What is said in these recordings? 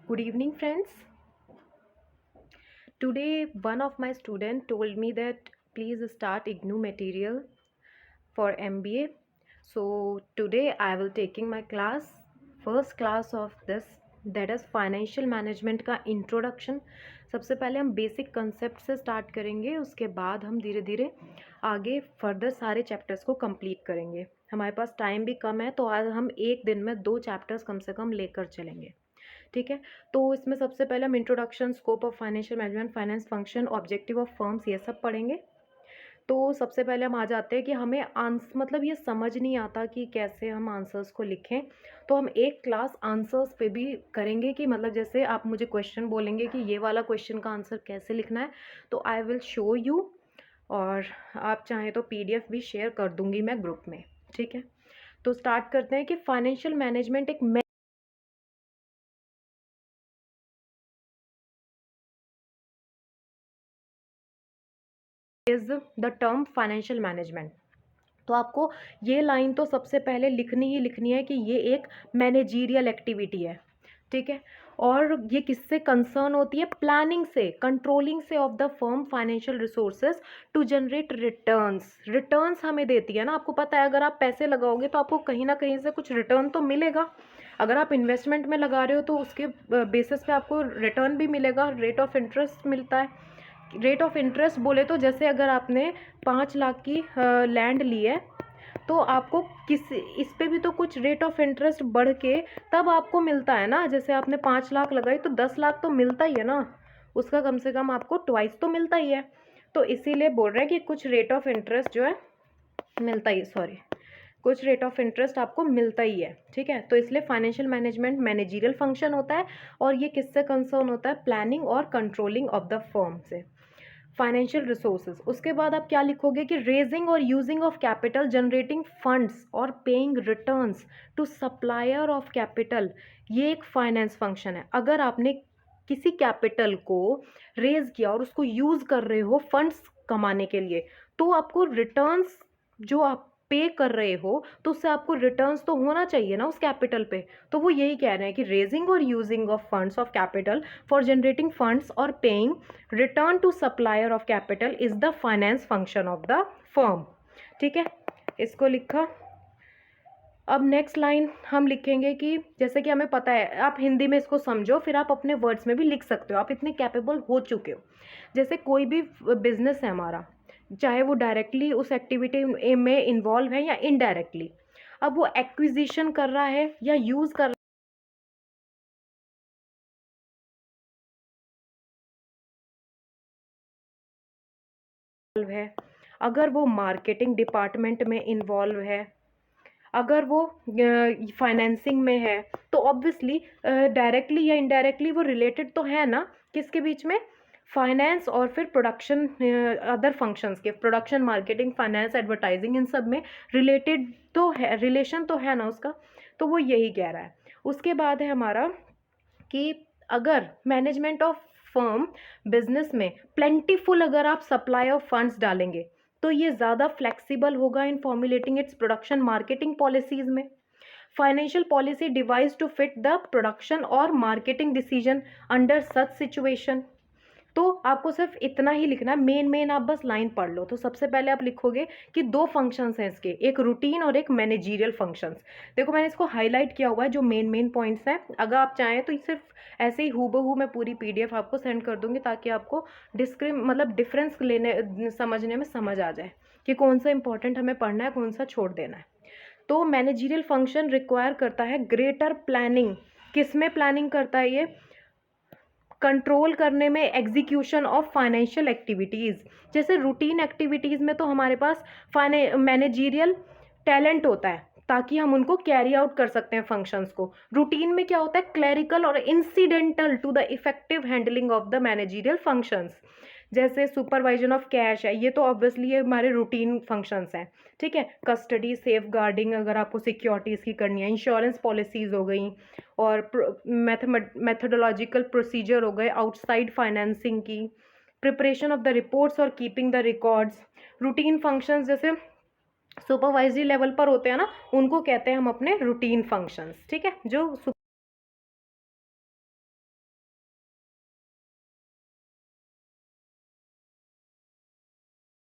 Good evening, friends. Today, one of my students told me that please start IGNU material for MBA. So today I will taking my class, first class of this, that is financial management का introduction. सबसे पहले हम basic concept से start करेंगे, उसके बाद हम धीरे धीरे आगे फर्दर सारे चैप्टर्स को कंप्लीट करेंगे। हमारे पास टाइम भी कम है, तो आज हम एक दिन में 2 चैप्टर्स कम से कम लेकर चलेंगे। ठीक है, तो इसमें सबसे पहले हम introduction, scope of financial management, finance function, objective of firms, ये सब पढ़ेंगे। तो सबसे पहले हम आ जाते हैं कि हमें मतलब ये समझ नहीं आता कि कैसे हम आंसर्स को लिखें। तो हम एक क्लास आंसर्स पे भी करेंगे कि मतलब जैसे आप मुझे क्वेश्चन बोलेंगे कि ये वाला क्वेश्चन का आंसर कैसे लिखना है, तो आई विल शो यू, और आप चाहें तो पीडीएफ भी शेयर कर दूंगी मैं ग्रुप में। ठीक है, तो स्टार्ट करते हैं कि फाइनेंशियल मैनेजमेंट एक is the term financial management. तो आपको ये लाइन तो सबसे पहले लिखनी ही लिखनी है कि ये एक मैनेजीरियल एक्टिविटी है। ठीक है, और ये किससे कंसर्न होती है? प्लानिंग से, कंट्रोलिंग से of the firm financial resources to generate returns. Returns हमें देती है ना, आपको पता है अगर आप पैसे लगाओगे तो आपको कहीं ना कहीं से कुछ रिटर्न तो मिलेगा। अगर आप इन्वेस्टमेंट में लगा रहे हो तो उसके बेसिस पे आपको रिटर्न भी मिलेगा, रेट ऑफ इंटरेस्ट मिलता है। रेट ऑफ इंटरेस्ट बोले तो जैसे अगर आपने 5 लाख की लैंड ली है, तो आपको इस पे भी तो कुछ रेट ऑफ इंटरेस्ट बढ़ के तब आपको मिलता है ना। जैसे आपने 5 लाख लगाई तो 10 लाख तो मिलता ही है ना, उसका कम से कम आपको ट्वाइस तो मिलता ही है। तो इसीलिए बोल रहे हैं कि कुछ रेट ऑफ इंटरेस्ट जो है मिलता ही, सॉरी, कुछ रेट ऑफ इंटरेस्ट आपको मिलता ही है। ठीक है, तो इसलिए फाइनेंशियल मैनेजमेंट मैनेजरियल फंक्शन होता है, और ये किससे कंसर्न होता है? प्लानिंग और कंट्रोलिंग ऑफ द फर्म से। फाइनेंशियल रिसोर्सेज, उसके बाद आप क्या लिखोगे कि रेजिंग और using of capital, generating funds और paying returns to supplier of capital, ये एक फाइनेंस फंक्शन है। अगर आपने किसी कैपिटल को रेज किया और उसको यूज कर रहे हो फंड्स कमाने के लिए, तो आपको रिटर्न्स जो आप पे कर रहे हो तो उससे आपको रिटर्न्स तो होना चाहिए ना उस कैपिटल पे। तो वो यही कह रहे हैं कि रेजिंग और using of funds of capital for generating funds और paying return to supplier of capital is the finance function of the firm. ठीक है, इसको लिखा। अब नेक्स्ट लाइन हम लिखेंगे कि जैसे कि हमें पता है, आप हिंदी में इसको समझो, फिर आप अपने वर्ड्स में भी लिख सकते हो, आप इतने कैपेबल हो चुके हो। जैसे कोई भी बिजनेस है हमारा, चाहे वो डायरेक्टली उस एक्टिविटी में इन्वॉल्व है या इनडायरेक्टली, अब वो एक्विजिशन कर रहा है या यूज कर है, अगर वो मार्केटिंग डिपार्टमेंट में इन्वॉल्व है, अगर वो फाइनेंसिंग में है, तो ऑब्वियसली डायरेक्टली या इनडायरेक्टली वो रिलेटेड तो है ना किसके बीच में? फाइनेंस और फिर प्रोडक्शन, अदर फंक्शंस के, प्रोडक्शन, मार्केटिंग, फाइनेंस, एडवर्टाइजिंग, इन सब में रिलेटेड तो है, रिलेशन तो है ना उसका। तो वो यही कह रहा है। उसके बाद है हमारा कि अगर मैनेजमेंट ऑफ फर्म बिजनेस में प्लेंटीफुल अगर आप सप्लाई ऑफ फंड्स डालेंगे, तो ये ज़्यादा फ्लेक्सिबल होगा in formulating its production marketing policies में। Financial policy device to fit the production और marketing decision under such situation. तो आपको सिर्फ इतना ही लिखना है, मेन मेन आप बस लाइन पढ़ लो। तो सबसे पहले आप लिखोगे कि 2 फंक्शंस हैं इसके, एक रूटीन और एक मैनेजीरियल फंक्शंस। देखो मैंने इसको हाईलाइट किया हुआ है जो मेन मेन पॉइंट्स हैं। अगर आप चाहें तो सिर्फ ऐसे ही हूबहू मैं पूरी पीडीएफ आपको सेंड कर दूंगी, ताकि आपको मतलब डिफरेंस लेने समझने में समझ आ जाए कि कौन सा इंपॉर्टेंट हमें पढ़ना है, कौन सा छोड़ देना है। तो मैनेजीरियल फंक्शन रिक्वायर करता है ग्रेटर प्लानिंग। किस में प्लानिंग करता है ये? कंट्रोल करने में, एग्जीक्यूशन ऑफ फाइनेंशियल एक्टिविटीज़। जैसे रूटीन एक्टिविटीज़ में तो हमारे पास मैनेजीरियल टैलेंट होता है, ताकि हम उनको कैरी आउट कर सकते हैं फंक्शंस को। रूटीन में क्या होता है? क्लैरिकल और incidental to the effective handling of the managerial functions. जैसे सुपरवाइजन ऑफ कैश है, ये तो ऑब्वियसली ये हमारे रूटीन फंक्शंस हैं। ठीक है, कस्टडी, सेफ गार्डिंग, अगर आपको सिक्योरिटीज़ की करनी है, इंश्योरेंस पॉलिसीज़ हो गई, और मैथडोलॉजिकल प्रोसीजर हो गए, आउटसाइड फाइनेंसिंग की, प्रिपरेशन ऑफ द रिपोर्ट्स और keeping the records. Routine functions जैसे सुपरवाइजरी लेवल पर होते हैं ना, उनको कहते हैं हम अपने रूटीन फंक्शंस। ठीक है, जो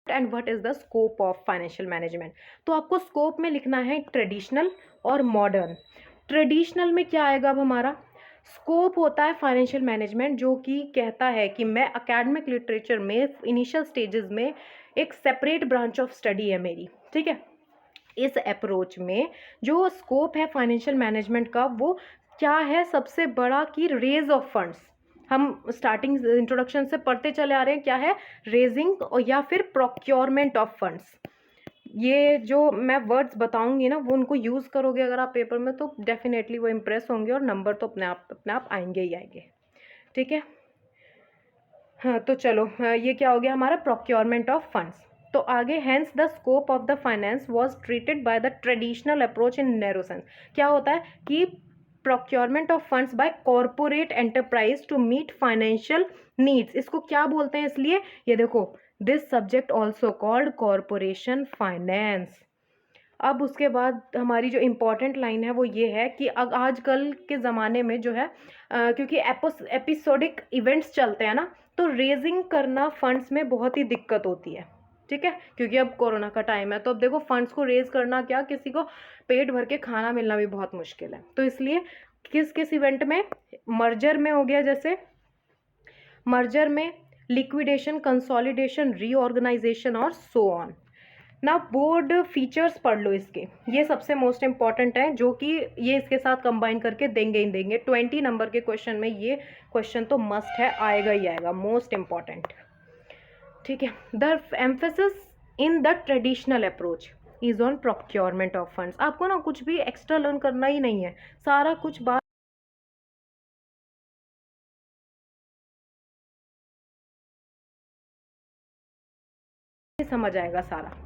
and what is the scope of financial management. तो आपको स्कोप में लिखना है ट्रेडिशनल और मॉडर्न। ट्रेडिशनल में क्या आएगा अब हमारा, स्कोप होता है फाइनेंशियल मैनेजमेंट जो कि कहता है कि मैं एकेडमिक लिटरेचर में इनिशियल स्टेजेस में एक सेपरेट ब्रांच ऑफ स्टडी है मेरी, ठीक है। इस अप्रोच में जो स्कोप है फाइनेंशियल मैनेजमेंट का वो क्या है, सबसे बड़ा कि रेज ऑफ फंड्स। हम स्टार्टिंग इंट्रोडक्शन से पढ़ते चले आ रहे हैं, क्या है, रेजिंग और या फिर प्रोक्योरमेंट ऑफ फंड्स। ये जो मैं वर्ड्स बताऊंगी ना वो उनको यूज़ करोगे अगर आप पेपर में तो डेफिनेटली वो इम्प्रेस होंगे और नंबर तो अपने आप आएंगे ही आएंगे, ठीक है। हाँ तो चलो, ये क्या हो गया हमारा, प्रोक्योरमेंट ऑफ फंड्स। तो आगे, hence the scope of the finance was treated by the traditional approach in narrow sense. क्या होता है कि procurement of funds by corporate enterprise to meet financial needs, इसको क्या बोलते हैं, इसलिए ये देखो, this subject also called corporation finance. अब उसके बाद हमारी जो इम्पोर्टेंट लाइन है वो ये है कि आजकल के ज़माने में जो है क्योंकि एपिसोडिक इवेंट्स चलते हैं ना, तो रेजिंग करना फंड्स में बहुत ही दिक्कत होती है, ठीक है। क्योंकि अब कोरोना का टाइम है तो अब देखो फंड्स को रेज करना, क्या किसी को पेट भर के खाना मिलना भी बहुत मुश्किल है। तो इसलिए किस किस इवेंट में, मर्जर में हो गया, जैसे मर्जर में, लिक्विडेशन, कंसोलिडेशन, रीऑर्गेनाइजेशन और सो ऑन। ना बोर्ड फीचर्स पढ़ लो इसके, ये सबसे मोस्ट इंपॉर्टेंट है जो कि ये इसके साथ कंबाइन करके देंगे ही देंगे 20 नंबर के क्वेश्चन में। ये क्वेश्चन तो मस्ट है, आएगा ही आएगा, मोस्ट इंपॉर्टेंट, ठीक है। The emphasis in the traditional approach is on procurement of funds. आपको ना कुछ भी एक्स्ट्रा लर्न करना ही नहीं है, सारा कुछ बात समझ आएगा सारा।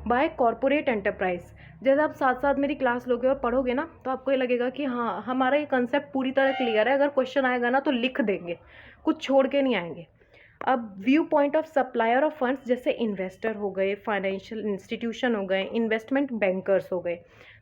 बाय कॉरपोरेट एंटरप्राइज, जैसे आप साथ साथ मेरी क्लास लोगे और पढ़ोगे ना तो आपको ये लगेगा कि हाँ हमारा ये कंसेप्ट पूरी तरह क्लियर है, अगर क्वेश्चन आएगा ना तो लिख देंगे, कुछ छोड़ के नहीं आएंगे। अब view point of supplier of funds, जैसे इन्वेस्टर हो गए, फाइनेंशियल इंस्टीट्यूशन हो गए, इन्वेस्टमेंट बैंकर्स हो गए,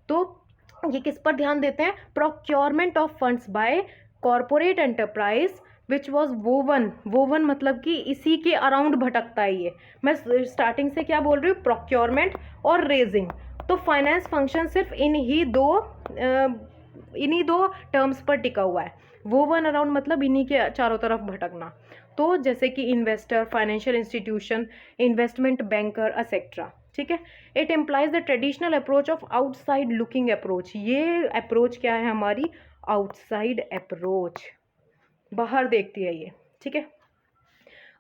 तो ये किस पर ध्यान देते हैं, procurement of funds by corporate enterprise which was woven. Woven मतलब कि इसी के अराउंड भटकता है ये। मैं स्टार्टिंग से क्या बोल रही हूँ, प्रोक्योरमेंट और रेजिंग। तो फाइनेंस फंक्शन सिर्फ इन्हीं दो टर्म्स पर टिका हुआ है। वोवन अराउंड मतलब इन्हीं के चारों तरफ भटकना। तो जैसे कि investor, financial institution, investment banker etcetera, ठीक है। It employs the traditional approach of outside looking approach. ये अप्रोच क्या है हमारी, आउटसाइड अप्रोच, बाहर देखती है ये, ठीक है।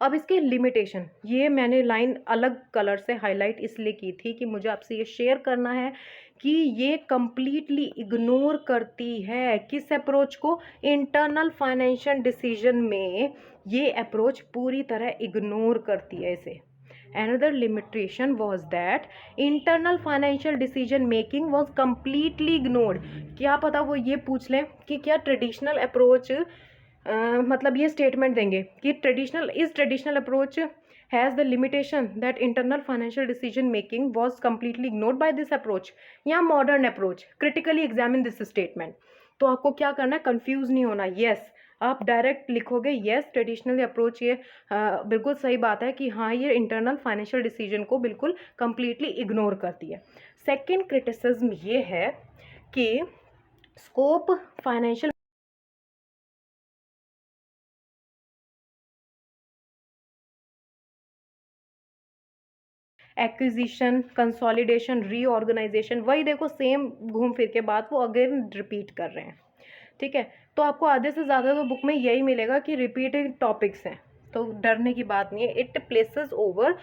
अब इसके लिमिटेशन, ये मैंने लाइन अलग कलर से हाईलाइट इसलिए की थी कि मुझे आपसे ये शेयर करना है कि ये कंप्लीटली इग्नोर करती है किस अप्रोच को, इंटरनल फाइनेंशियल डिसीजन में ये अप्रोच पूरी तरह इग्नोर करती है इसे। Another limitation was that internal financial decision making was completely ignored। क्या पता वो ये पूछ लें कि क्या ट्रेडिशनल अप्रोच मतलब ये स्टेटमेंट देंगे कि traditional approach has the limitation that internal financial decision making was completely ignored by this approach या modern approach, critically examine this statement. तो आपको क्या करना है, कंफ्यूज नहीं होना। यस आप डायरेक्ट लिखोगे यस ट्रेडिशनल अप्रोच, ये बिल्कुल सही बात है कि हाँ ये इंटरनल फाइनेंशियल डिसीजन को बिल्कुल कंप्लीटली इग्नोर करती है। सेकेंड क्रिटिसिज्म ये है कि scope financial acquisition, consolidation, reorganisation, वही देखो सेम घूम फिर के बात वो अगेन रिपीट कर रहे हैं, ठीक है। तो आपको आधे से ज़्यादा तो बुक में यही मिलेगा कि रिपीटिंग टॉपिक्स हैं, तो डरने की बात नहीं है। इट प्लेसेस ओवर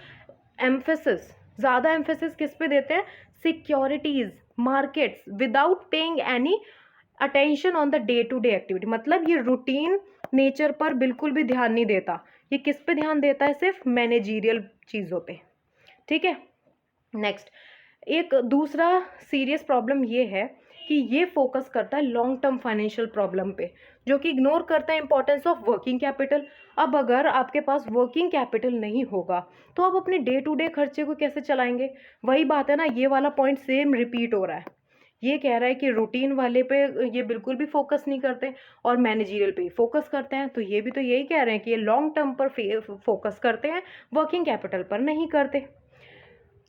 एम्फेसिस, ज़्यादा एम्फेसिस किस पे देते हैं, securities, markets, without paying any attention on the day to day activity. मतलब ये रूटीन नेचर पर बिल्कुल भी ध्यान नहीं देता, ये किस पे ध्यान देता है, सिर्फ मैनेजीरियल चीज़ों पे, ठीक है। नेक्स्ट, एक दूसरा सीरियस प्रॉब्लम ये है कि ये फोकस करता है लॉन्ग टर्म फाइनेंशियल प्रॉब्लम पे, जो कि इग्नोर करता है इंपॉर्टेंस ऑफ वर्किंग कैपिटल। अब अगर आपके पास वर्किंग कैपिटल नहीं होगा तो आप अपने डे टू डे खर्चे को कैसे चलाएंगे, वही बात है ना, ये वाला पॉइंट सेम रिपीट हो रहा है। ये कह रहा है कि रूटीन वाले पे ये बिल्कुल भी फोकस नहीं करते और मैनेजरियल पे ही फोकस करते हैं, तो ये भी तो यही कह रहे हैं कि ये लॉन्ग टर्म पर फोकस करते हैं, वर्किंग कैपिटल पर नहीं करते।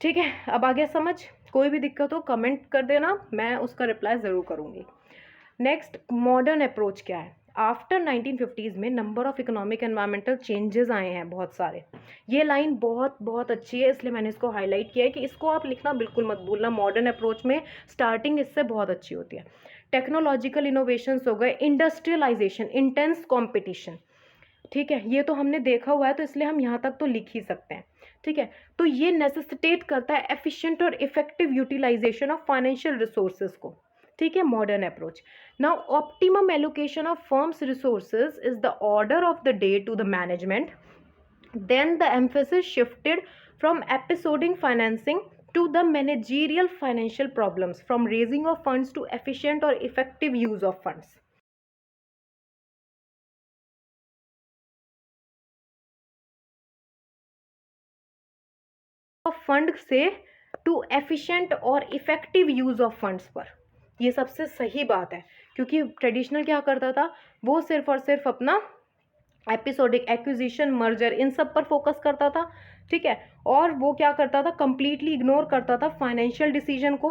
ठीक है, अब आ गया समझ? कोई भी दिक्कत हो कमेंट कर देना, मैं उसका रिप्लाई ज़रूर करूँगी। नेक्स्ट, मॉडर्न अप्रोच क्या है? आफ्टर 1950s में number of economic environmental changes आए हैं बहुत सारे। ये लाइन बहुत बहुत अच्छी है, इसलिए मैंने इसको हाईलाइट किया है कि इसको आप लिखना बिल्कुल मत भूलना। मॉडर्न अप्रोच में स्टार्टिंग इससे बहुत अच्छी होती है। टेक्नोलॉजिकल इनोवेशंस हो गए, इंडस्ट्रियलाइजेशन, इंटेंस कॉम्पिटिशन। ठीक है, ये तो हमने देखा हुआ है, तो इसलिए हम यहाँ तक तो लिख ही सकते हैं। ठीक है, तो ये नेसेसिटेट करता है एफिशिएंट और effective utilisation of financial resources को। ठीक है, modern approach. Now optimum allocation of firm's resources is the order of the day to the management. Then the emphasis shifted from episodic financing to the managerial financial problems, from raising of funds to efficient or effective use of funds. Of fund से to efficient और effective use of funds पर, ये सबसे सही बात है, क्योंकि traditional क्या करता था, वो सिर्फ और सिर्फ अपना एपिसोडिक, एक्विजिशन, मर्जर, इन सब पर फोकस करता था। ठीक है, और वो क्या करता था, कंप्लीटली इग्नोर करता था फाइनेंशियल डिसीजन को।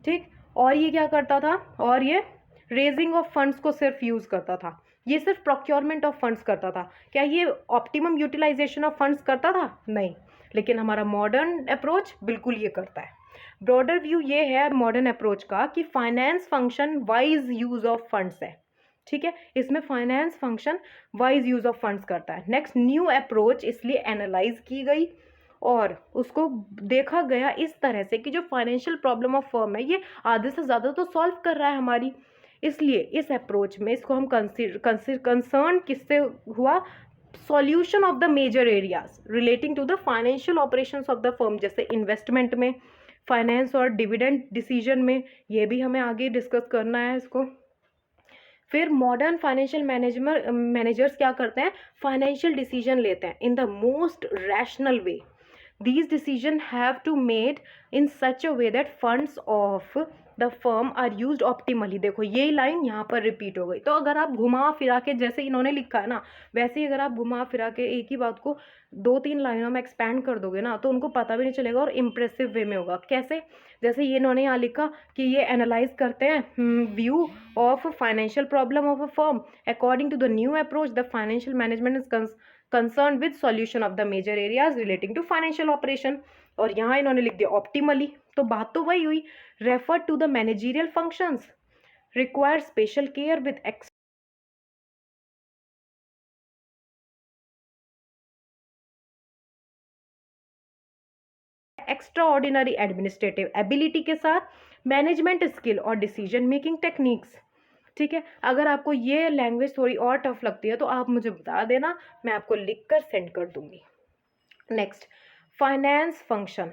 ठीक, और ये क्या करता था, और ये रेजिंग ऑफ फंड्स को सिर्फ यूज करता था। ये सिर्फ प्रोक्योरमेंट ऑफ फंड्स करता था। क्या ये ऑप्टिमम यूटिलाइजेशन ऑफ फंड्स करता था? नहीं। लेकिन हमारा मॉडर्न अप्रोच बिल्कुल ये करता है। ब्रॉडर व्यू ये है मॉडर्न अप्रोच का कि finance function wise use of funds है। ठीक है, इसमें finance function wise use of funds करता है। नेक्स्ट, न्यू अप्रोच इसलिए एनालाइज की गई और उसको देखा गया इस तरह से कि जो फाइनेंशियल प्रॉब्लम ऑफ फर्म है ये आधे से ज़्यादा तो सॉल्व कर रहा है हमारी। इसलिए इस अप्रोच में इसको हम कंसर्न किससे हुआ, solution of the major areas relating to the financial operations of the firm, जैसे इन्वेस्टमेंट में, फाइनेंस और डिविडेंड डिसीजन में। ये भी हमें आगे डिस्कस करना है इसको। फिर मॉडर्न फाइनेंशियल मैनेजर्स क्या करते हैं, फाइनेंशियल डिसीजन लेते हैं in the most rational way. These decisions have to made in such a way that funds of the firm are used optimally। देखो ये लाइन यहाँ पर रिपीट हो गई, तो अगर आप घुमा फिरा के जैसे इन्होंने लिखा है ना, वैसे ही अगर आप घुमा फिरा के एक ही बात को 2-3 लाइनों में एक्सपैंड कर दोगे ना, तो उनको पता भी नहीं चलेगा और इम्प्रेसिव वे में होगा। कैसे? जैसे ये इन्होंने यहाँ लिखा कि ये एनालाइज करते हैं view of financial problem of a firm according to the new approach the financial management is concerned with solution of the major areas relating to financial operation। और यहाँ इन्होंने लिख दिया ऑप्टिमली, तो बात तो वही हुई। Refer to the managerial functions require special care with extraordinary administrative ability के साथ मैनेजमेंट स्किल और डिसीजन मेकिंग टेक्निक्स। ठीक है, अगर आपको ये लैंग्वेज थोड़ी और टफ लगती है तो आप मुझे बता देना, मैं आपको लिख कर सेंड कर दूंगी। Next, finance function.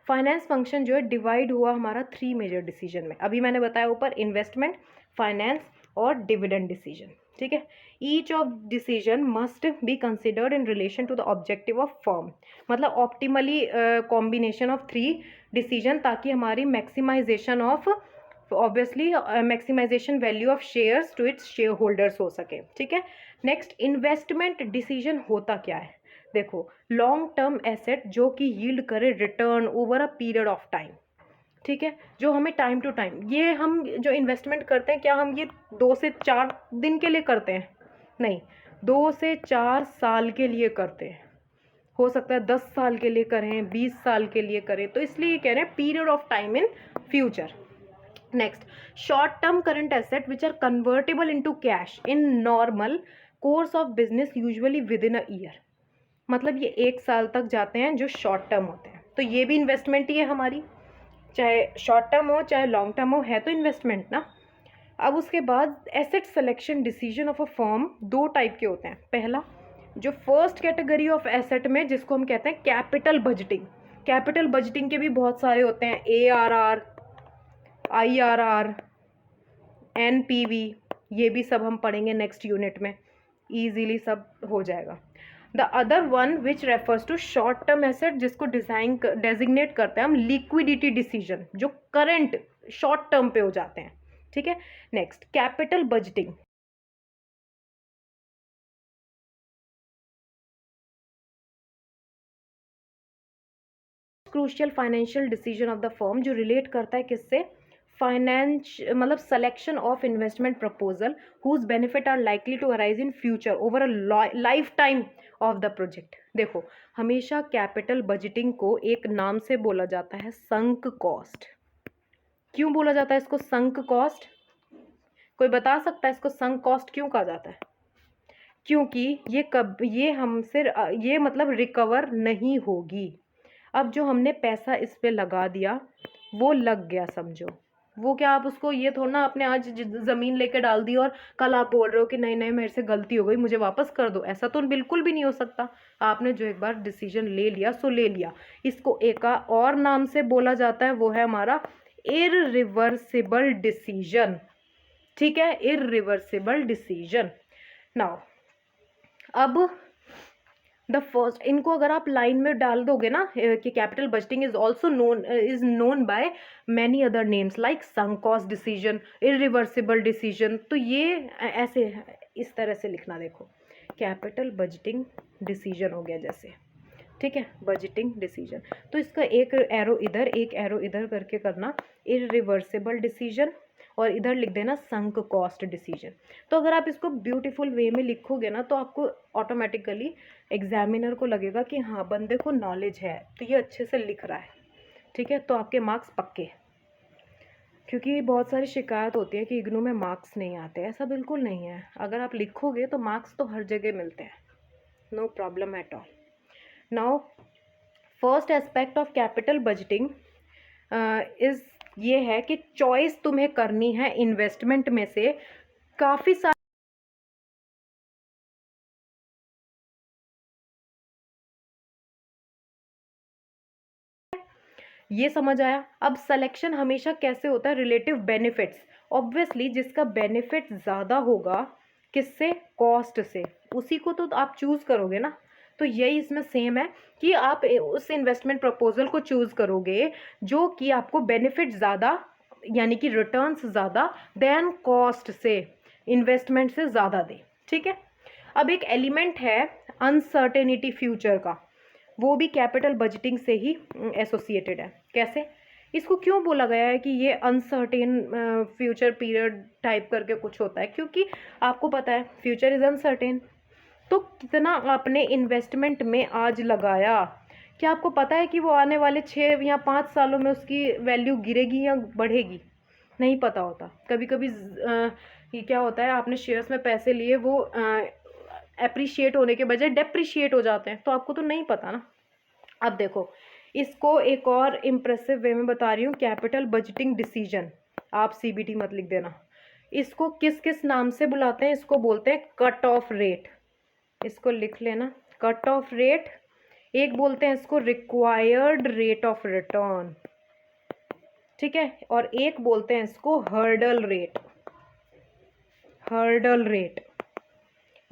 Finance function जो है डिवाइड हुआ हमारा 3 मेजर डिसीजन में। अभी मैंने बताया ऊपर, इन्वेस्टमेंट, फाइनेंस और डिविडेंड डिसीजन। ठीक है, each of decision must be considered in relation to the objective of firm. मतलब ऑप्टिमली कॉम्बिनेशन ऑफ 3 डिसीजन, ताकि हमारी maximisation of, obviously maximisation value of shares to its shareholders हो सके। ठीक है, नेक्स्ट, इन्वेस्टमेंट डिसीजन होता क्या है? देखो, लॉन्ग टर्म एसेट जो कि यील्ड करे return over a period of time. ठीक है, जो हमें टाइम टू टाइम, ये हम जो इन्वेस्टमेंट करते हैं, क्या हम ये 2 से 4 दिन के लिए करते हैं? नहीं, 2 से 4 साल के लिए करते हैं। हो सकता है 10 साल के लिए करें, 20 साल के लिए करें, तो इसलिए ये कह रहे हैं period of time in future. Next, short term current asset which are convertible into cash in normal course of business usually within a year. मतलब ये 1 साल तक जाते हैं, जो शॉर्ट टर्म होते हैं, तो ये भी इन्वेस्टमेंट ही है हमारी, चाहे शॉर्ट टर्म हो चाहे लॉन्ग टर्म हो, है तो इन्वेस्टमेंट ना। अब उसके बाद asset selection decision of a firm 2 type के होते हैं। पहला, जो फर्स्ट कैटेगरी ऑफ एसेट में, जिसको हम कहते हैं कैपिटल बजटिंग। कैपिटल बजटिंग के भी बहुत सारे होते हैं, ARR, IRR, NPV, ये भी सब हम पढ़ेंगे नेक्स्ट यूनिट में, ईजीली सब हो जाएगा। The other one which refers to short term asset, जिसको डेजिग्नेट करते हैं हम लिक्विडिटी डिसीजन, जो करंट शॉर्ट टर्म पे हो जाते हैं। ठीक है, next, capital budgeting. Crucial financial decision of the firm, जो रिलेट करता है किससे, फाइनेंस मतलब selection of investment proposal whose benefit are likely to arise in future over a lifetime of the project. देखो हमेशा कैपिटल बजटिंग को एक नाम से बोला जाता है, संक कॉस्ट। क्यों बोला जाता है इसको संक कॉस्ट? कोई बता सकता है इसको संक कॉस्ट क्यों कहा जाता है? क्योंकि ये हमसे ये मतलब रिकवर नहीं होगी। अब जो हमने पैसा इस पे लगा दिया वो लग गया समझो, वो क्या आप उसको ये थोड़ा ना आपने आज ज़मीन लेके डाल दी और कल आप बोल रहे हो कि नहीं नहीं मेरे से गलती हो गई मुझे वापस कर दो, ऐसा तो बिल्कुल भी नहीं हो सकता। आपने जो एक बार डिसीजन ले लिया सो ले लिया। इसको एक और नाम से बोला जाता है, वो है हमारा इररिवर्सिबल डिसीजन। ठीक है, इररिवर्सिबल डिसीजन। नाउ अब द फर्स्ट, इनको अगर आप लाइन में डाल दोगे ना कि capital budgeting is also known by many other names like sunk cost decision, irreversible decision, तो ये ऐसे इस तरह से लिखना। देखो कैपिटल बजटिंग डिसीजन हो गया जैसे, ठीक है, बजटिंग डिसीजन, तो इसका एक एरो इधर एक एरो इधर करके करना इररिवर्सिबल डिसीजन और इधर लिख देना संक कॉस्ट डिसीजन। तो अगर आप इसको ब्यूटीफुल वे में लिखोगे ना तो आपको ऑटोमेटिकली एग्जामिनर को लगेगा कि हाँ बंदे को नॉलेज है, तो ये अच्छे से लिख रहा है। ठीक है, तो आपके मार्क्स पक्के। क्योंकि बहुत सारी शिकायत होती है कि इग्नू में मार्क्स नहीं आते, ऐसा बिल्कुल नहीं है। अगर आप लिखोगे तो मार्क्स तो हर जगह मिलते हैं, no problem at all. Now first aspect of capital budgeting is ये है कि चॉइस तुम्हें करनी है इन्वेस्टमेंट में से काफ़ी सारे। ये समझ आया? अब सिलेक्शन हमेशा कैसे होता है, रिलेटिव बेनिफिट्स। ऑब्वियसली जिसका बेनिफिट ज़्यादा होगा किससे, कॉस्ट से, उसी को तो आप चूज़ करोगे ना। तो यही इसमें सेम है कि आप उस इन्वेस्टमेंट प्रपोजल को चूज़ करोगे जो कि आपको बेनिफिट ज़्यादा यानी कि रिटर्न्स ज़्यादा देन कॉस्ट से, इन्वेस्टमेंट से ज़्यादा दे। ठीक है, अब एक एलिमेंट है अनसर्टेनिटी फ्यूचर का, वो भी कैपिटल बजटिंग से ही एसोसिएटेड है। कैसे, इसको क्यों बोला गया है कि ये अनसर्टेन फ्यूचर पीरियड टाइप करके कुछ होता है? क्योंकि आपको पता है फ्यूचर इज़ अनसर्टेन। तो कितना आपने इन्वेस्टमेंट में आज लगाया, क्या आपको पता है कि वो आने वाले 6 या 5 सालों में उसकी वैल्यू गिरेगी या बढ़ेगी? नहीं पता होता। कभी कभी ये क्या होता है, आपने शेयर्स में पैसे लिए, वो एप्रिशिएट होने के बजाय डेप्रिशिएट हो जाते हैं, तो आपको तो नहीं पता ना। अब देखो इसको एक और इम्प्रेसिव वे में बता रही हूँ, कैपिटल बजटिंग डिसीजन, आप सीबीटी मत लिख देना। इसको किस किस नाम से बुलाते हैं? इसको बोलते हैं कट ऑफ रेट, इसको लिख लेना, कट ऑफ रेट। एक बोलते हैं इसको रिक्वायर्ड रेट ऑफ रिटर्न, ठीक है, और एक बोलते हैं इसको hurdle rate, hurdle rate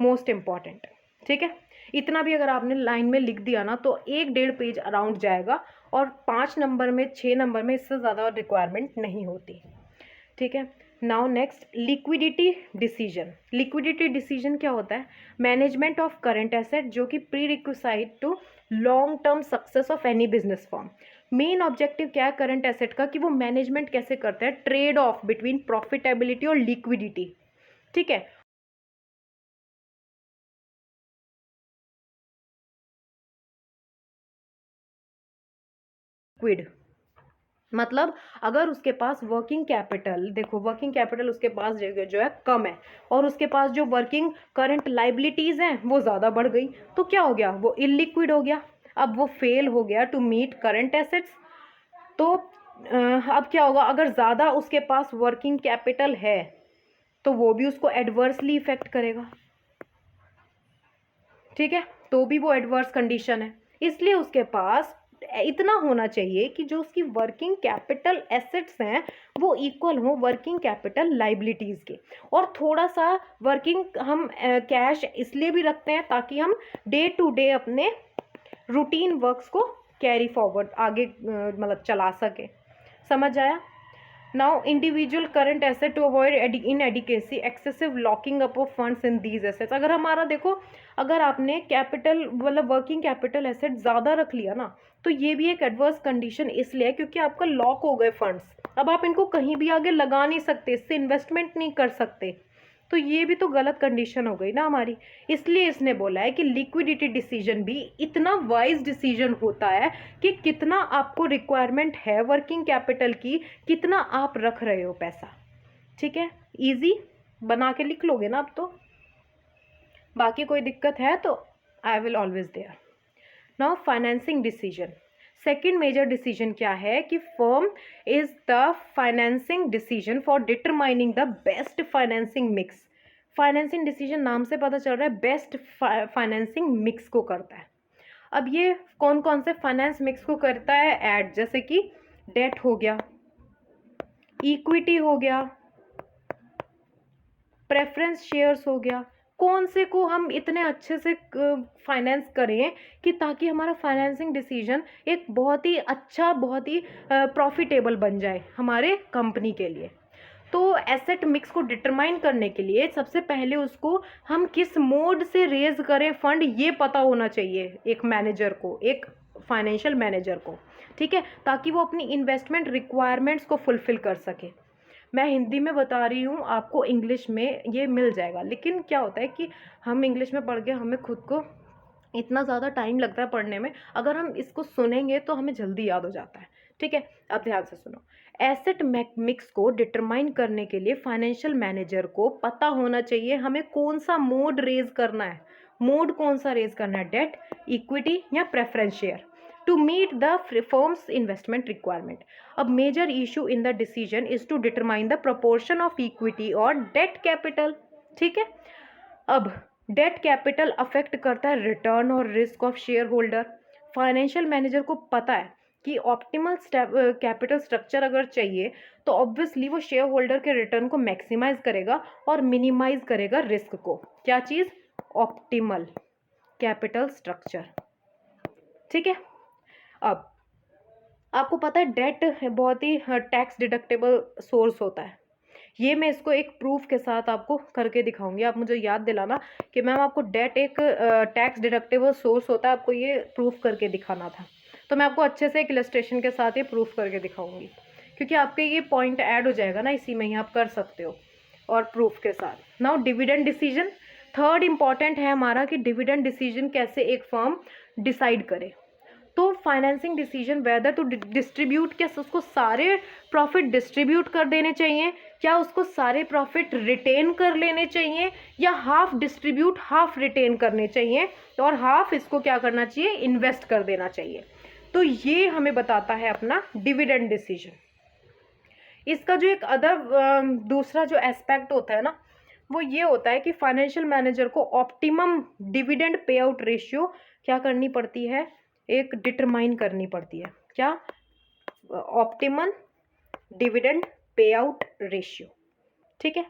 most important. ठीक है, इतना भी अगर आपने लाइन में लिख दिया ना तो 1-1.5 पेज अराउंड जाएगा, और 5 नंबर में 6 नंबर में इससे ज़्यादा रिक्वायरमेंट नहीं होती। ठीक है, now next liquidity decision. Liquidity decision क्या होता है? मैनेजमेंट ऑफ करंट एसेट, जो कि prerequisite to long term success of any business form. Main objective क्या है करंट एसेट का, कि वो मैनेजमेंट कैसे करते हैं, ट्रेड ऑफ बिटवीन प्रॉफिटेबिलिटी और लिक्विडिटी। ठीक है, लिक्विड मतलब अगर उसके पास वर्किंग कैपिटल, देखो वर्किंग कैपिटल उसके पास जो है कम है, और उसके पास जो वर्किंग करंट लाइबिलिटीज़ हैं वो ज़्यादा बढ़ गई, तो क्या हो गया, वो इलिक्विड हो गया। अब वो फेल हो गया टू मीट करंट एसेट्स। तो अब क्या होगा, अगर ज़्यादा उसके पास वर्किंग कैपिटल है तो वो भी उसको एडवर्सली इफेक्ट करेगा। ठीक है, तो भी वो एडवर्स कंडीशन है, इसलिए उसके पास इतना होना चाहिए कि जो उसकी वर्किंग कैपिटल एसेट्स हैं वो इक्वल हो वर्किंग कैपिटल लाइबिलिटीज़ के। और थोड़ा सा वर्किंग हम कैश इसलिए भी रखते हैं ताकि हम डे टू डे अपने रूटीन वर्क्स को कैरी फॉरवर्ड आगे मतलब चला सके। समझ आया? Now individual current asset to avoid inadequacy excessive locking up of funds in these assets. अगर हमारा देखो, अगर आपने कैपिटल मतलब वर्किंग कैपिटल एसेट ज़्यादा रख लिया ना, तो ये भी एक एडवर्स कंडीशन इसलिए है क्योंकि आपका लॉक हो गए फंड्स, अब आप इनको कहीं भी आगे लगा नहीं सकते, इससे इन्वेस्टमेंट नहीं कर सकते, तो ये भी तो गलत कंडीशन हो गई ना हमारी। इसलिए इसने बोला है कि लिक्विडिटी डिसीजन भी इतना वाइज डिसीजन होता है कि कितना आपको रिक्वायरमेंट है वर्किंग कैपिटल की, कितना आप रख रहे हो पैसा। ठीक है, इजी बना के लिख लोगे ना अब तो। बाकी कोई दिक्कत है तो I will always there. Now financing decision, second major decision क्या है कि firm is the financing decision for determining the best financing mix. Financing decision नाम से पता चल रहा है बेस्ट फाइनेंसिंग मिक्स को करता है। अब ये कौन कौन से फाइनेंस मिक्स को करता है? ऐड, जैसे कि डेट हो गया, इक्विटी हो गया, प्रेफरेंस शेयर्स हो गया, कौन से को हम इतने अच्छे से फाइनेंस करें कि ताकि हमारा फाइनेंसिंग डिसीजन एक बहुत ही अच्छा, बहुत ही प्रॉफिटेबल बन जाए हमारे कंपनी के लिए। तो एसेट मिक्स को डिटरमाइन करने के लिए सबसे पहले उसको हम किस मोड से रेज करें फंड, ये पता होना चाहिए एक मैनेजर को, एक फाइनेंशियल मैनेजर को। ठीक है, ताकि वो अपनी इन्वेस्टमेंट रिक्वायरमेंट्स को फुलफिल कर सके। मैं हिंदी में बता रही हूँ, आपको इंग्लिश में ये मिल जाएगा, लेकिन क्या होता है कि हम इंग्लिश में पढ़ के हमें खुद को इतना ज़्यादा टाइम लगता है पढ़ने में, अगर हम इसको सुनेंगे तो हमें जल्दी याद हो जाता है। ठीक है, अब ध्यान से सुनो। एसेट मिक्स को डिटरमाइन करने के लिए फाइनेंशियल मैनेजर को पता होना चाहिए हमें कौन सा मोड रेज करना है। मोड कौन सा रेज करना है? डेट, इक्विटी या preference share, to meet the firm's investment requirement. A major issue in the decision is to determine the proportion of equity or debt capital. ठीक है, अब डेट कैपिटल अफेक्ट करता है रिटर्न और risk of share holder. Financial manager को पता है कि ऑप्टिमल कैपिटल स्ट्रक्चर अगर चाहिए तो ऑब्वियसली वो शेयर होल्डर के रिटर्न को मैक्सिमाइज करेगा और मिनिमाइज करेगा रिस्क को। क्या चीज़? Optimal capital structure. ठीक है, अब आपको पता है डेट बहुत ही टैक्स डिडक्टेबल सोर्स होता है। ये मैं इसको एक प्रूफ के साथ आपको करके दिखाऊंगी। आप मुझे याद दिलाना कि मैम आपको डेट एक टैक्स डिडक्टेबल सोर्स होता है, आपको ये प्रूफ करके दिखाना था। तो मैं आपको अच्छे से एक इलस्ट्रेशन के साथ ये प्रूफ करके दिखाऊंगी, क्योंकि आपके ये पॉइंट ऐड हो जाएगा ना, इसी में ही आप कर सकते हो और प्रूफ के साथ। Now dividend decision, third important है हमारा कि डिविडेंड डिसीजन कैसे एक फर्म डिसाइड करे। तो financing decision whether to distribute, क्या उसको सारे प्रॉफिट डिस्ट्रीब्यूट कर देने चाहिए, क्या उसको सारे प्रॉफिट रिटेन कर लेने चाहिए, या हाफ डिस्ट्रीब्यूट हाफ रिटेन करने चाहिए और हाफ इसको क्या करना चाहिए? इन्वेस्ट कर देना चाहिए। तो ये हमें बताता है अपना डिविडेंड डिसीजन। इसका जो एक दूसरा जो एस्पेक्ट होता है ना, वो ये होता है कि फाइनेंशियल मैनेजर को optimum dividend pay out ratio क्या करनी पड़ती है? एक डिटरमाइन करनी पड़ती है। क्या? Optimal dividend pay out ratio. ठीक है,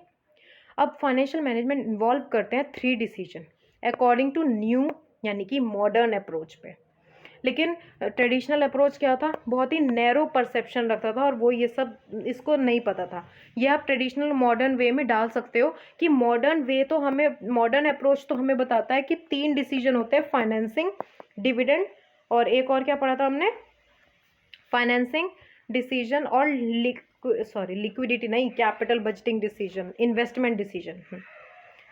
अब फाइनेंशियल मैनेजमेंट इन्वॉल्व करते हैं 3 डिसीजन अकॉर्डिंग टू न्यू यानी कि मॉडर्न अप्रोच पे। लेकिन ट्रेडिशनल अप्रोच क्या था? बहुत ही नैरो परसेप्शन रखता था और वो ये सब इसको नहीं पता था। ये आप ट्रेडिशनल मॉडर्न वे में डाल सकते हो कि मॉडर्न वे तो हमें, मॉडर्न अप्रोच तो हमें बताता है कि 3 डिसीजन होते हैं, फाइनेंसिंग, डिविडेंड और एक और क्या पढ़ा था हमने? फाइनेंसिंग डिसीजन और लिक्विडिटी नहीं, capital budgeting decision, investment decision.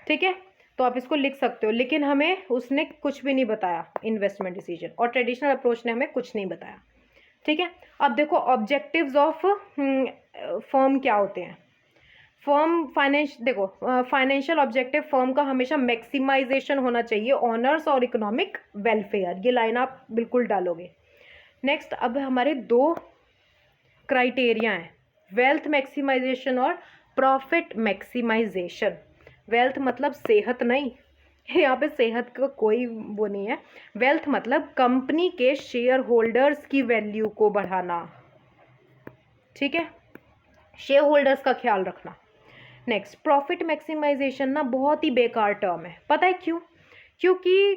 ठीक है, तो आप इसको लिख सकते हो, लेकिन हमें उसने कुछ भी नहीं बताया इन्वेस्टमेंट डिसीजन, और ट्रेडिशनल अप्रोच ने हमें कुछ नहीं बताया। ठीक है, अब देखो ऑब्जेक्टिव्स ऑफ फर्म क्या होते हैं। फर्म फाइनेंशियल ऑब्जेक्टिव फर्म का हमेशा मैक्सिमाइजेशन होना चाहिए, ऑनर्स और इकोनॉमिक वेलफेयर, ये लाइन आप बिल्कुल डालोगे। नेक्स्ट, अब हमारे 2 क्राइटेरिया हैं, वेल्थ मैक्सिमाइजेशन और प्रॉफिट मैक्सिमाइजेशन। वेल्थ मतलब सेहत नहीं, यहाँ पे सेहत का कोई वो नहीं है। वेल्थ मतलब कंपनी के शेयर होल्डर्स की वैल्यू को बढ़ाना। ठीक है, शेयर होल्डर्स का ख्याल रखना। नेक्स्ट, प्रॉफिट मैक्सिमाइजेशन ना बहुत ही बेकार टर्म है, पता है क्यों? क्योंकि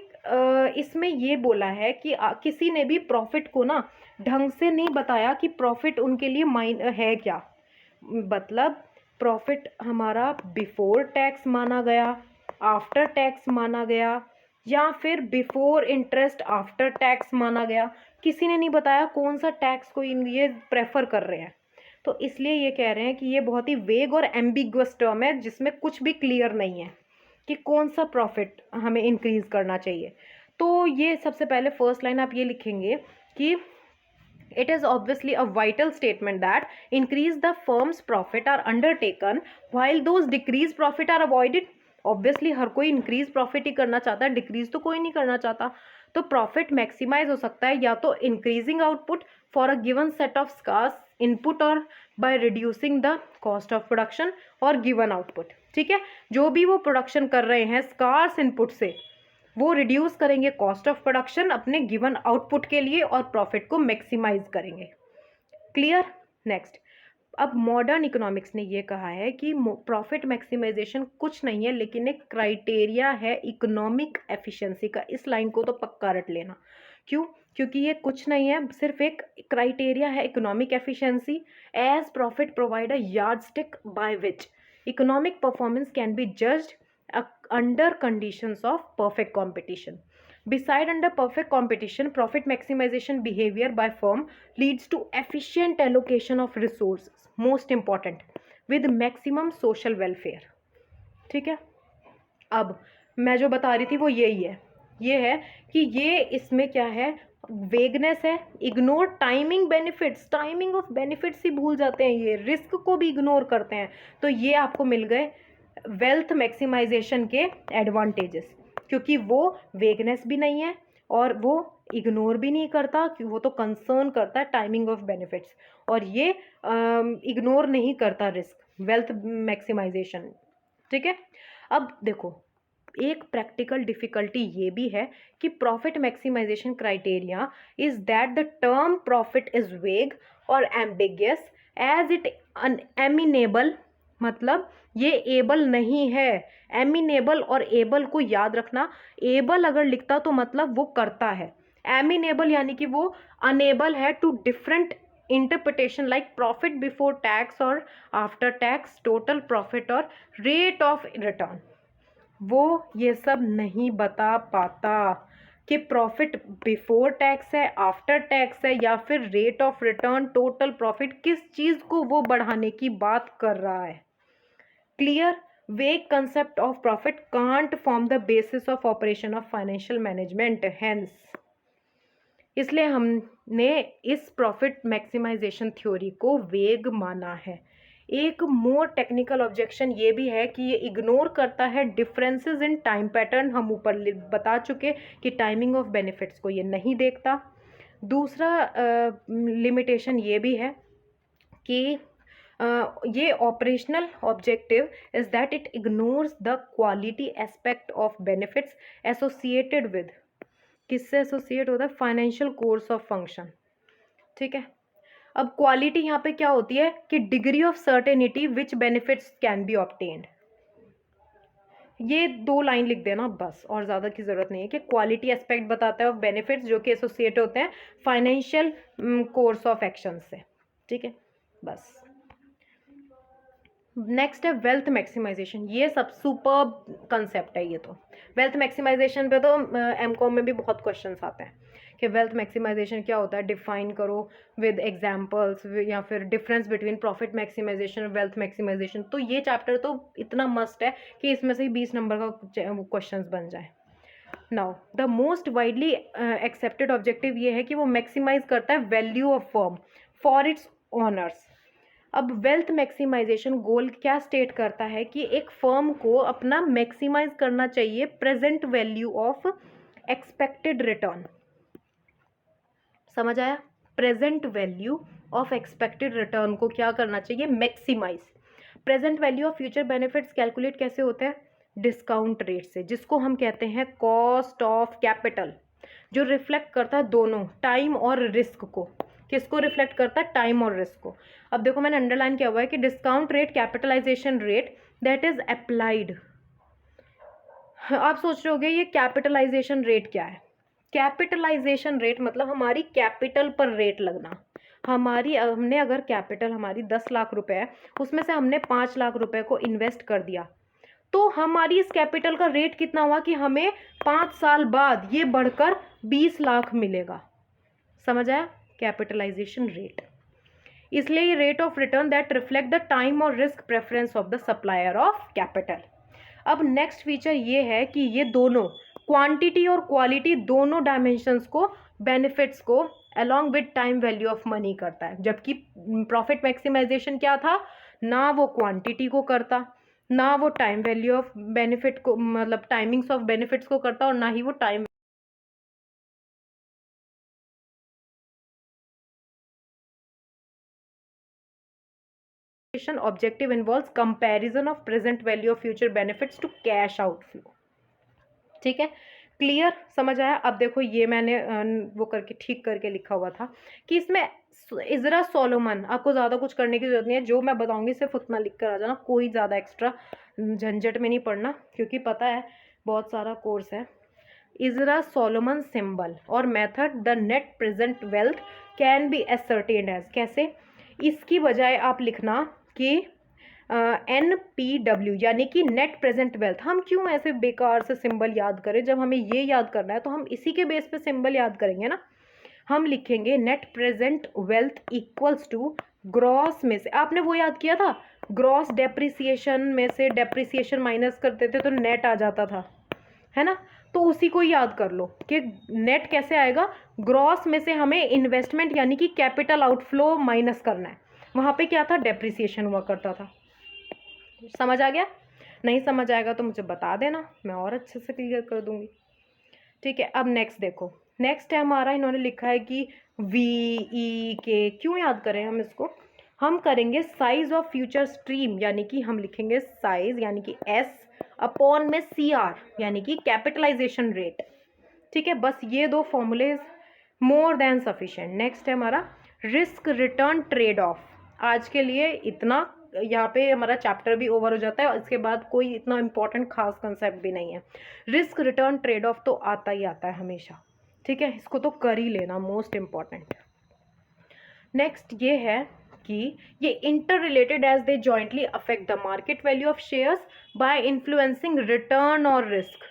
इसमें ये बोला है कि किसी ने भी प्रॉफिट को ना ढंग से नहीं बताया कि प्रॉफिट उनके लिए है क्या। मतलब प्रॉफिट हमारा बिफोर टैक्स माना गया, आफ्टर टैक्स माना गया, या फिर बिफोर इंटरेस्ट आफ्टर टैक्स माना गया। किसी ने नहीं बताया कौन सा टैक्स को ये प्रेफर कर रहे हैं। तो इसलिए ये कह रहे हैं कि ये बहुत ही वेग और एम्बिगुअस टर्म है जिसमें कुछ भी क्लियर नहीं है कि कौन सा प्रॉफिट हमें इंक्रीज करना चाहिए। तो ये सबसे पहले फर्स्ट लाइन आप ये लिखेंगे कि it is obviously a vital statement that increase the firm's profit are undertaken while those decrease profit are avoided। Obviously हर कोई इंक्रीज प्रॉफिट ही करना चाहता है, डिक्रीज तो कोई नहीं करना चाहता। तो प्रॉफिट मैक्सिमाइज हो सकता है या तो increasing output for a given set of scarce input और by reducing the cost of production और गिवन आउटपुट। ठीक है, जो भी वो प्रोडक्शन कर रहे हैं स्कार्स इनपुट से, वो रिड्यूस करेंगे कॉस्ट ऑफ प्रोडक्शन अपने गिवन आउटपुट के लिए और प्रॉफिट को मैक्सिमाइज करेंगे। क्लियर। नेक्स्ट, अब मॉडर्न इकोनॉमिक्स ने ये कहा है कि प्रॉफिट मैक्सिमाइजेशन कुछ नहीं है लेकिन एक क्राइटेरिया है इकोनॉमिक एफिशिएंसी का। इस लाइन को तो पक्का रट लेना। क्यों? क्योंकि ये कुछ नहीं है, सिर्फ एक क्राइटेरिया है economic efficiency. As profit provide a yardstick by which economic performance can be judged under conditions of perfect competition. Beside under perfect competition, profit maximization behavior by firm leads to efficient allocation of resources, most important, with maximum social welfare। ठीक है, अब मैं जो बता रही थी वो यही है, ये है कि ये इसमें क्या है, वेगनेस है, ignore timing benefits, timing of benefits ही भूल जाते हैं, ये रिस्क को भी इग्नोर करते हैं। तो ये आपको मिल गए वेल्थ मैक्सिमाइजेशन के एडवांटेजेस, क्योंकि वो वेगनेस भी नहीं है और वो इग्नोर भी नहीं करता, कि वो तो कंसर्न करता है टाइमिंग ऑफ बेनिफिट्स, और ये इग्नोर नहीं करता रिस्क, वेल्थ मैक्सिमाइजेशन। ठीक है, अब देखो एक प्रैक्टिकल डिफिकल्टी ये भी है कि profit maximisation criteria is that the term profit is vague और एम्बिगियस एज इट एमिनेबल, मतलब ये एबल नहीं है। एमिनेबल और एबल को याद रखना, एबल अगर लिखता तो मतलब वो करता है, एमिनेबल यानी कि वो अनेबल है to different interpretation like profit before tax और आफ्टर टैक्स, टोटल प्रॉफिट और रेट ऑफ रिटर्न। वो ये सब नहीं बता पाता कि प्रॉफिट बिफोर टैक्स है, आफ्टर टैक्स है, या फिर rate of return, total profit, किस चीज़ को वो बढ़ाने की बात कर रहा है। क्लियर। वेग concept of profit can't form the basis of operation of financial management, hence इसलिए हमने इस प्रॉफिट मैक्सिमाइजेशन थ्योरी को वेग माना है। एक मोर टेक्निकल ऑब्जेक्शन ये भी है कि ये इग्नोर करता है डिफरेंसेस इन टाइम पैटर्न, हम ऊपर बता चुके कि टाइमिंग ऑफ बेनिफिट्स को ये नहीं देखता। दूसरा लिमिटेशन ये भी है कि ये operational objective is that it ignores the quality aspect of benefits associated with, किससे एसोसिएट होता है, फाइनेंशियल कोर्स ऑफ फंक्शन। ठीक है, अब क्वालिटी यहाँ पे क्या होती है कि degree of certainty which benefits can be obtained. ये 2 लाइन लिख देना बस, और ज़्यादा की ज़रूरत नहीं है, कि क्वालिटी एस्पेक्ट बताता है ऑफ बेनिफिट्स जो कि एसोसिएट होते हैं फाइनेंशियल कोर्स ऑफ एक्शन से। ठीक है, बस। नेक्स्ट है वेल्थ मैक्सिमाइजेशन, ये सब सुपर कंसेप्ट है। ये तो वेल्थ मैक्सिमाइजेशन पे तो एमकॉम में भी बहुत क्वेश्चंस आते हैं कि वेल्थ मैक्सिमाइजेशन क्या होता है, डिफाइन करो विद एग्जांपल्स, या फिर डिफरेंस बिटवीन प्रॉफिट मैक्सिमाइजेशन और वेल्थ मैक्सिमाइजेशन। तो ये चैप्टर तो इतना मस्ट है कि इसमें से 20 नंबर का क्वेश्चंस बन जाए। Now the most widely accepted objective ये है कि वो मैक्सिमाइज करता है value of firm for its owners. अब वेल्थ मैक्सिमाइजेशन गोल क्या स्टेट करता है कि एक फर्म को अपना मैक्सिमाइज करना चाहिए present value of expected return. समझ आया? Present value of expected return को क्या करना चाहिए, maximise. Present value of future benefits calculate कैसे होते हैं, डिस्काउंट रेट से, जिसको हम कहते हैं कॉस्ट ऑफ कैपिटल, जो रिफ्लेक्ट करता है दोनों टाइम और रिस्क को। किसको रिफ्लेक्ट करता है, टाइम और रिस्क को। अब देखो मैंने अंडरलाइन किया हुआ है कि discount rate capitalisation rate that is applied. आप सोच रहे होगे ये कैपिटलाइजेशन रेट क्या है। कैपिटलाइजेशन रेट मतलब हमारी कैपिटल पर रेट लगना, हमने अगर कैपिटल हमारी 10 लाख रुपए है, उसमें से हमने 5 लाख रुपए को इन्वेस्ट कर दिया, तो हमारी इस कैपिटल का रेट कितना हुआ कि हमें 5 साल बाद ये बढ़कर 20 लाख मिलेगा। समझ आया? Capitalization rate. इसलिए ये rate of return that reflect the time और risk preference of the supplier of capital. अब नेक्स्ट फीचर ये है कि ये दोनों क्वांटिटी और क्वालिटी दोनों डायमेंशंस को, बेनिफिट्स को along with time value of money करता है। जबकि प्रॉफिट मैक्सिमाइजेशन क्या था, ना वो क्वांटिटी को करता, ना वो टाइम वैल्यू ऑफ बेनिफिट को, मतलब टाइमिंग्स ऑफ बेनिफिट्स को करता, और ना ही वो time objective involves comparison of present value of future benefits to cash outflow। ठीक है, क्लियर? समझ आया? अब देखो ये मैंने वो करके ठीक करके लिखा हुआ था कि इसमें इजरा सोलोमन, आपको ज़्यादा कुछ करने की जरूरत नहीं है, जो मैं बताऊंगी सिर्फ उतना लिख कर आ जाना, कोई ज़्यादा एक्स्ट्रा झंझट में नहीं पड़ना, क्योंकि पता है बहुत सारा कोर्स है। इजरा सोलोमन सिंबल और method the net present wealth can be ascertained as, कैसे? इसकी बजाय आप लिखना कि NPW यानी कि नेट प्रेजेंट वेल्थ। हम क्यों ऐसे बेकार से सिंबल याद करें, जब हमें ये याद करना है तो हम इसी के बेस पे सिंबल याद करेंगे ना। हम लिखेंगे net present wealth equals to gross में से, आपने वो याद किया था, ग्रॉस डेप्रिसिएशन में से डेप्रिसिएशन माइनस करते थे तो नेट आ जाता था, है ना? तो उसी को याद कर लो कि नेट कैसे आएगा, ग्रॉस में से हमें इन्वेस्टमेंट यानी कि कैपिटल आउटफ्लो माइनस करना है। वहाँ पे क्या था, डेप्रिसिएशन हुआ करता था। समझ आ गया? नहीं समझ आएगा तो मुझे बता देना, मैं और अच्छे से क्लियर कर दूंगी। ठीक है, अब नेक्स्ट देखो, नेक्स्ट है हमारा, इन्होंने लिखा है कि VEK, क्यों याद करें हम इसको, हम करेंगे साइज ऑफ फ्यूचर स्ट्रीम, यानी कि हम लिखेंगे साइज यानी कि S अपॉन में CR यानी कि कैपिटलाइजेशन रेट। ठीक है, बस ये दो फॉर्मूले मोर देन सफिशिएंट। नेक्स्ट है हमारा रिस्क रिटर्न ट्रेड ऑफ। आज के लिए इतना, यहाँ पे हमारा चैप्टर भी ओवर हो जाता है और इसके बाद कोई इतना इंपॉर्टेंट खास कंसेप्ट भी नहीं है। रिस्क रिटर्न ट्रेड ऑफ तो आता ही आता है हमेशा, ठीक है, इसको तो कर ही लेना, मोस्ट इम्पॉर्टेंट। नेक्स्ट ये है कि ये interrelated as they jointly affect the market value of shares by influencing return और रिस्क।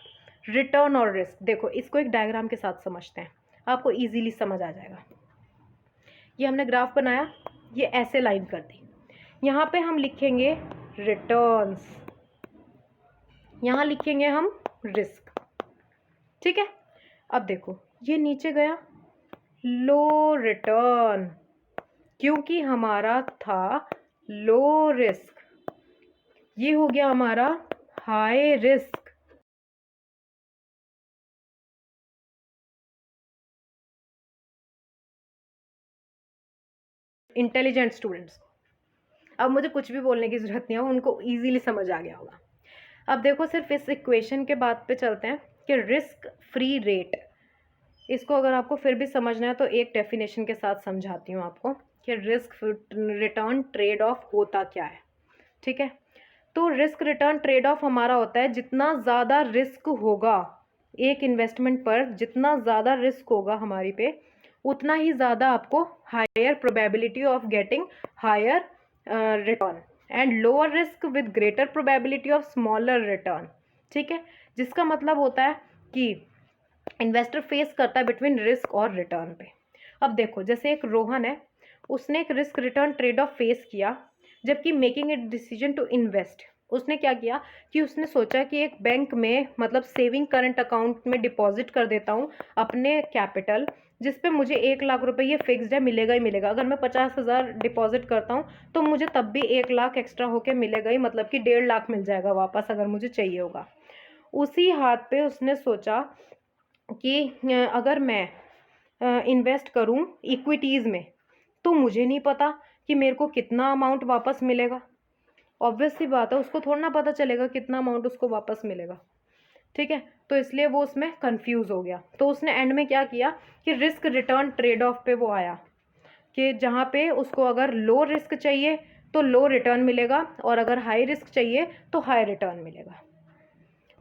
रिटर्न और रिस्क, देखो इसको एक डायग्राम के साथ समझते हैं, आपको इजीली समझ आ जाएगा। ये हमने ग्राफ बनाया, ये ऐसे लाइन कर दी, यहाँ पे हम लिखेंगे रिटर्न्स, यहाँ लिखेंगे हम रिस्क। ठीक है, अब देखो ये नीचे गया लो रिटर्न, क्योंकि हमारा था लो रिस्क, ये हो गया हमारा हाई रिस्क। इंटेलिजेंट स्टूडेंट्स, अब मुझे कुछ भी बोलने की जरूरत नहीं है, उनको इजीली समझ आ गया होगा। अब देखो सिर्फ इस इक्वेशन के बाद पे चलते हैं कि रिस्क फ्री रेट, इसको अगर आपको फिर भी समझना है तो एक डेफिनेशन के साथ समझाती हूँ आपको कि रिस्क रिटर्न ट्रेड ऑफ होता क्या है। ठीक है, तो रिस्क रिटर्न ट्रेड ऑफ हमारा होता है, जितना ज़्यादा रिस्क होगा एक इन्वेस्टमेंट पर, जितना ज़्यादा रिस्क होगा हमारी पे, उतना ही ज़्यादा आपको higher probability of getting higher return and lower risk with greater probability of smaller return. ठीक है, जिसका मतलब होता है कि इन्वेस्टर फेस करता है बिटवीन रिस्क और रिटर्न पे। अब देखो जैसे एक रोहन है, उसने एक risk return trade off face किया, जबकि making a decision to invest, उसने क्या किया कि उसने सोचा कि एक बैंक में, मतलब सेविंग करंट अकाउंट में डिपॉजिट कर देता हूँ अपने कैपिटल, जिस पे मुझे 1 लाख रुपए ये फिक्स्ड है, मिलेगा ही मिलेगा। अगर मैं 50,000 डिपॉजिट करता हूँ तो मुझे तब भी 1 लाख एक्स्ट्रा होके मिलेगा ही, मतलब कि 1.5 लाख मिल जाएगा वापस अगर मुझे चाहिए होगा। उसी हाथ पे उसने सोचा कि अगर मैं इन्वेस्ट करूं इक्विटीज़ में, तो मुझे नहीं पता कि मेरे को कितना अमाउंट वापस मिलेगा। ऑब्वियस सी बात है, उसको थोड़ा ना पता चलेगा कितना अमाउंट उसको वापस मिलेगा। ठीक है, तो इसलिए वो उसमें कंफ्यूज हो गया। तो उसने एंड में क्या किया कि रिस्क रिटर्न ट्रेड ऑफ पे वो आया कि जहाँ पे उसको अगर लो रिस्क चाहिए तो लो रिटर्न मिलेगा, और अगर हाई रिस्क चाहिए तो हाई रिटर्न मिलेगा।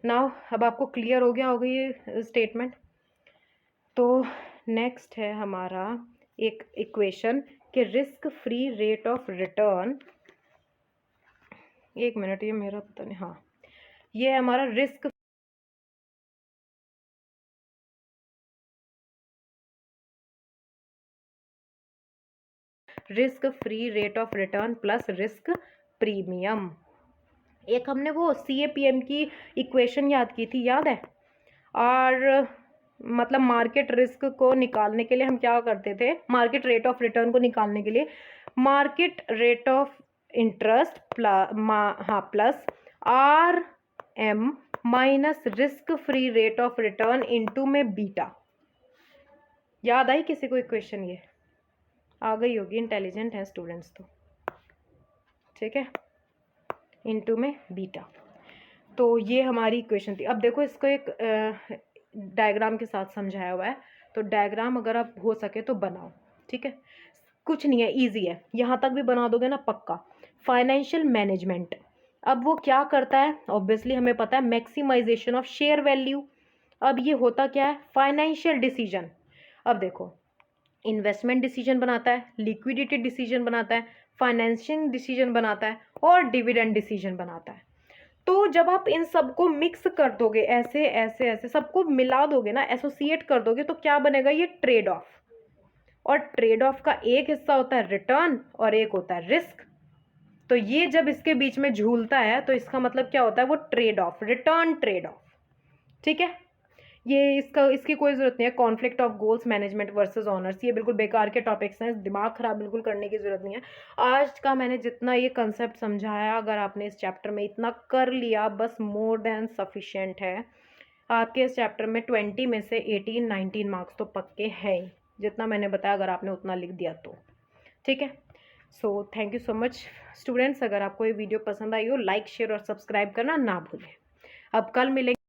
नाउ अब आपको क्लियर हो गया होगा ये स्टेटमेंट। तो नेक्स्ट है हमारा एक इक्वेशन कि risk free rate of return, एक मिनट, ये मेरा पता नहीं, हाँ ये है हमारा risk free rate of return plus risk premium. एक हमने वो CAPM की इक्वेशन याद की थी, याद है? और मतलब मार्केट रिस्क को निकालने के लिए हम क्या करते थे, मार्केट रेट ऑफ रिटर्न को निकालने के लिए market rate of interest plus RM minus risk free rate of return into में बीटा। याद आई किसी को इक्वेशन? ये आ गई होगी, इंटेलिजेंट है स्टूडेंट्स तो, ठीक है, इनटू में बीटा। तो ये हमारी इक्वेशन थी। अब देखो इसको एक डायग्राम के साथ समझाया हुआ है, तो डायग्राम अगर आप हो सके तो बनाओ, ठीक है, कुछ नहीं है, इजी है, यहाँ तक भी बना दोगे ना पक्का। फाइनेंशियल मैनेजमेंट, अब वो क्या करता है, ऑब्वियसली हमें पता है, मैक्सिमाइजेशन ऑफ शेयर वैल्यू। अब ये होता क्या है, फाइनेंशियल डिसीजन। अब देखो, इन्वेस्टमेंट डिसीजन बनाता है, लिक्विडिटी डिसीजन बनाता है, फाइनेंशिंग डिसीजन बनाता है और डिविडेंड डिसीजन बनाता है। तो जब आप इन सबको मिक्स कर दोगे, ऐसे ऐसे ऐसे सबको मिला दोगे ना, एसोसिएट कर दोगे, तो क्या बनेगा, ये ट्रेड ऑफ। और ट्रेड ऑफ का एक हिस्सा होता है रिटर्न और एक होता है रिस्क। तो ये जब इसके बीच में झूलता है तो इसका मतलब क्या होता है, वो trade off, return trade of, ठीक है। ये इसकी कोई ज़रूरत नहीं है, conflict of goals management versus honours, ये बिल्कुल बेकार के टॉपिक्स हैं, दिमाग ख़राब बिल्कुल करने की ज़रूरत नहीं है। आज का मैंने जितना ये कंसेप्ट समझाया, अगर आपने इस चैप्टर में इतना कर लिया, बस मोर देन सफिशिएंट है। आपके इस चैप्टर में 20 में से 18-19 मार्क्स तो पक्के हैं ही, जितना मैंने बताया अगर आपने उतना लिख दिया तो, ठीक है। So thank you so much students. अगर आपको ये वीडियो पसंद आई हो, लाइक शेयर और सब्सक्राइब करना ना भूलें। अब कल मिलेंगे।